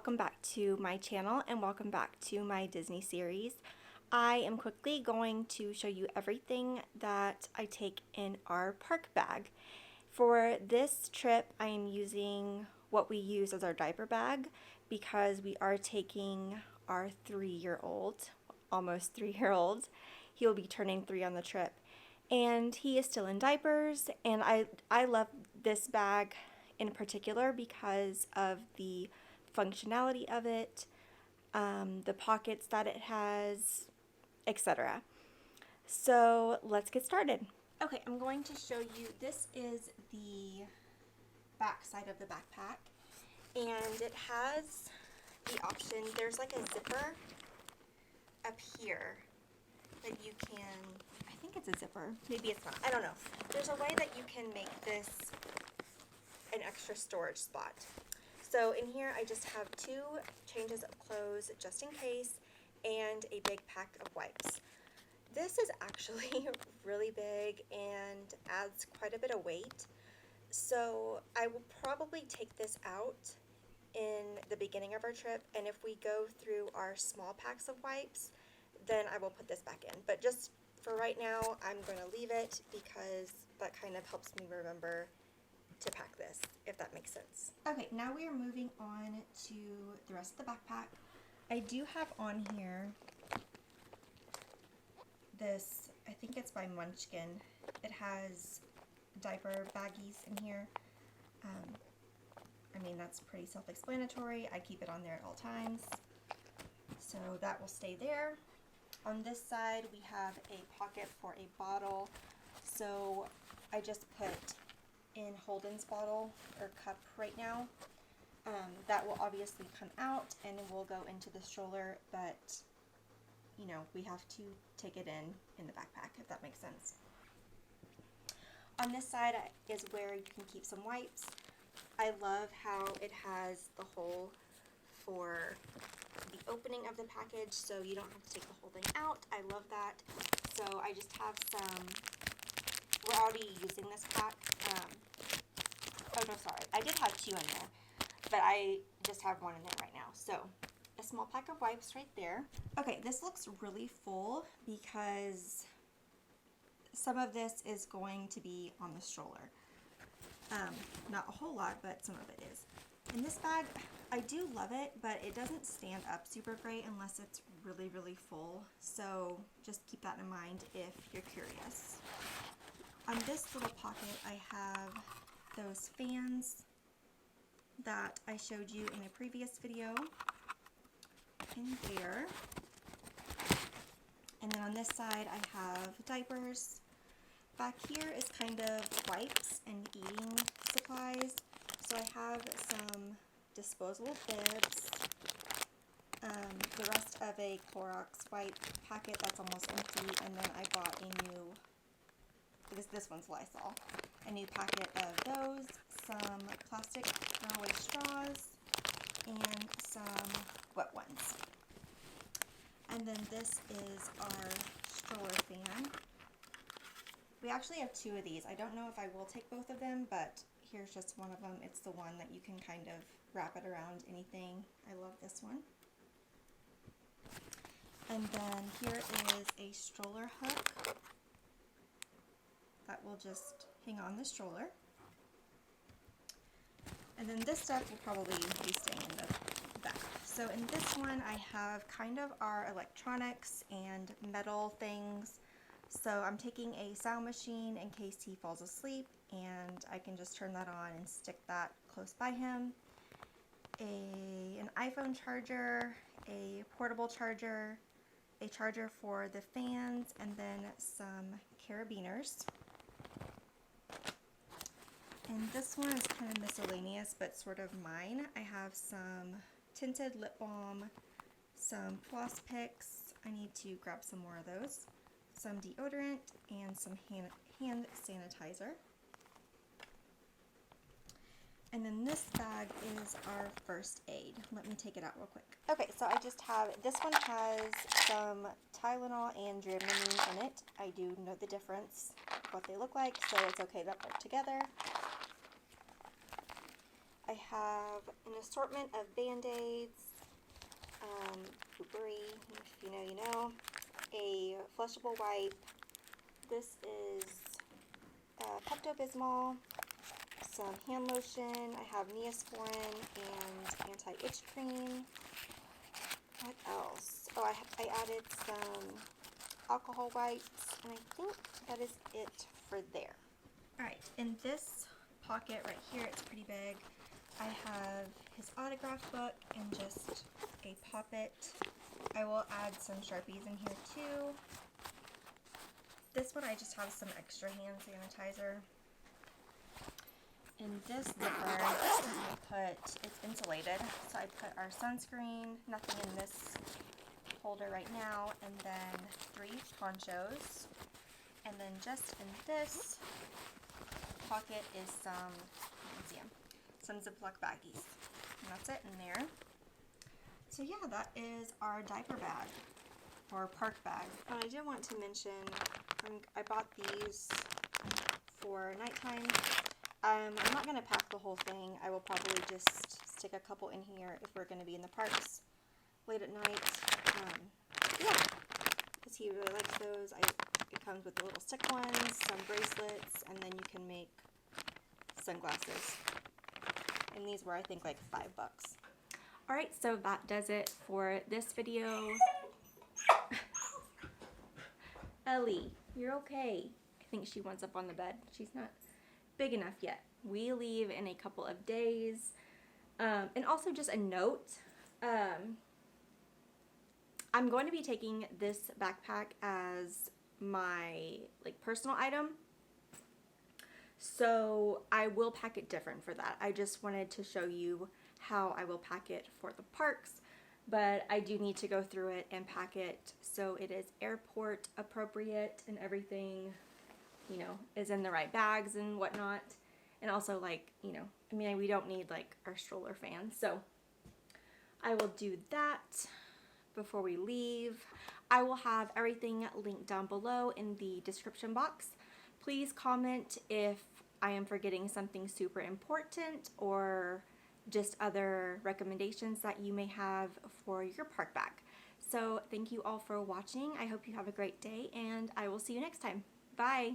welcome back to my channel and welcome back to my Disney series. I am quickly going to show you everything that I take in our park bag. For this trip, I am using what we use as our diaper bag because we are taking our 3-year-old, almost 3-year-old. He will be turning 3 on the trip, and he is still in diapers, and I love this bag in particular because of the functionality of it, the pockets that it has, etc. So let's get started. Okay, I'm going to show you, this is the back side of the backpack, and it has the option, there's like a zipper up here that you can, I think it's a zipper, maybe it's not, I don't know. There's a way that you can make this an extra storage spot. So in here I just have 2 changes of clothes just in case and a big pack of wipes. This is actually really big and adds quite a bit of weight. So I will probably take this out in the beginning of our trip, and if we go through our small packs of wipes, then I will put this back in. But just for right now, I'm going to leave it because that kind of helps me remember to pack this, if that makes sense. Okay, now we are moving on to the rest of the backpack. I do have on here this, I think it's by Munchkin. It has diaper baggies in here. I mean, that's pretty self-explanatory. I keep it on there at all times. So that will stay there. On this side, we have a pocket for a bottle. So I just put in Holden's bottle or cup right now. That will obviously come out and it will go into the stroller, but you know, we have to take it in the backpack, if that makes sense. On this side is where you can keep some wipes. I love how it has the hole for the opening of the package, so you don't have to take the whole thing out. I love that. So I just have some, we're already using this pack. Oh no, sorry, I did have 2 in there, but I just have 1 in there right now. So a small pack of wipes right there. Okay, this looks really full because some of this is going to be on the stroller. Not a whole lot, but some of it is. In this bag, I do love it, but it doesn't stand up super great unless it's really, really full. So just keep that in mind if you're curious. On this little pocket, I have those fans that I showed you in a previous video in there. And then on this side, I have diapers. Back here is kind of wipes and eating supplies. So I have some disposable bibs, the rest of a Clorox wipe packet that's almost empty, and then I bought a new, this one's Lysol, a new packet of those, some plastic throwaway straws, and some wet ones. And then this is our stroller fan. We actually have 2 of these. I don't know if I will take both of them, but here's just one of them. It's the one that you can kind of wrap it around anything. I love this one. And then here is a stroller hook that will just hang on the stroller. And then this stuff will probably be staying in the back. So in this one, I have kind of our electronics and metal things. So I'm taking a sound machine in case he falls asleep, and I can just turn that on and stick that close by him. An iPhone charger, a portable charger, a charger for the fans, and then some carabiners. And this one is kind of miscellaneous, but sort of mine. I have some tinted lip balm, some floss picks. I need to grab some more of those. Some deodorant, and some hand sanitizer. And then this bag is our first aid. Let me take it out real quick. Okay, so I just have, this one has some Tylenol and Dramamine in it. I do know the difference, what they look like, so it's okay that they're together. I have an assortment of Band-Aids, Poopery, if you know, you know, a flushable wipe. This is Pepto-Bismol, some hand lotion. I have Neosporin and anti-itch cream. What else? Oh, I added some alcohol wipes, and I think that is it for there. Alright, in this pocket right here, it's pretty big. I have his autograph book and just a Pop-It. I will add some Sharpies in here too. This one I just have some extra hand sanitizer. In this zipper, it's insulated, so I put our sunscreen, nothing in this holder right now, and then 3 ponchos. And then just in this pocket is some Ziploc baggies. And that's it in there. So yeah, that is our diaper bag, or park bag. I did want to mention, I bought these for nighttime. I'm not going to pack the whole thing. I will probably just stick a couple in here if we're going to be in the parks late at night. Yeah, because he really likes those. It comes with the little stick ones, some bracelets, and then you can make sunglasses. And these were, I think, like $5. Alright, so that does it for this video. Ellie, you're okay. I think she wants up on the bed. She's not big enough yet. We leave in a couple of days. And also just a note, I'm going to be taking this backpack as my personal item. So I will pack it different for that. I just wanted to show you how I will pack it for the parks, but I do need to go through it and pack it so it is airport appropriate and everything, you know, is in the right bags and whatnot. And also, we don't need our stroller fan, so I will do that before we leave. I will have everything linked down below in the description box. Please comment if I am forgetting something super important or just other recommendations that you may have for your park bag. So thank you all for watching. I hope you have a great day, and I will see you next time. Bye!